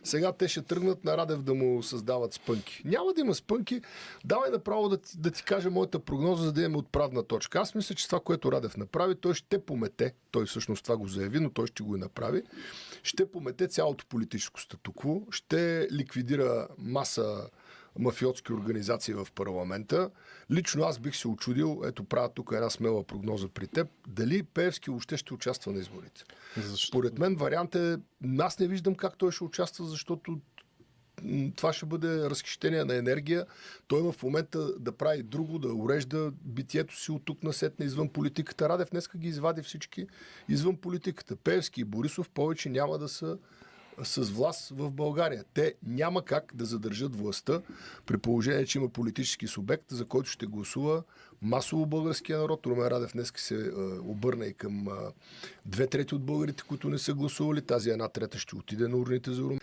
Сега те ще тръгнат на Радев да му създават спънки. Няма да има спънки. Давай направо да ти кажа моята прогноза, за да имаме отправна точка. Аз мисля, че това, което Радев направи, той ще помете. Той всъщност това го заяви, но той ще го и направи. Ще помете цялото политическо статукво, ще ликвидира маса мафиотски организации в парламента. Лично аз бих се очудил, ето правя тук една смела прогноза при теб, дали Пеевски въобще ще участва на изборите. Защо? Според мен вариант е, аз не виждам как той ще участва, защото това ще бъде разхищение на енергия. Той в момента да прави друго, да урежда битието си от тук насетне извън политиката. Радев днеска ги извади всички извън политиката. Пеевски и Борисов повече няма да са с власт в България. Те няма как да задържат властта при положение, че има политически субект, за който ще гласува масово българския народ. Румен Радев днес се обърна и към 2/3 от българите, които не са гласували. Тази 1/3 ще отиде на урните за Румен.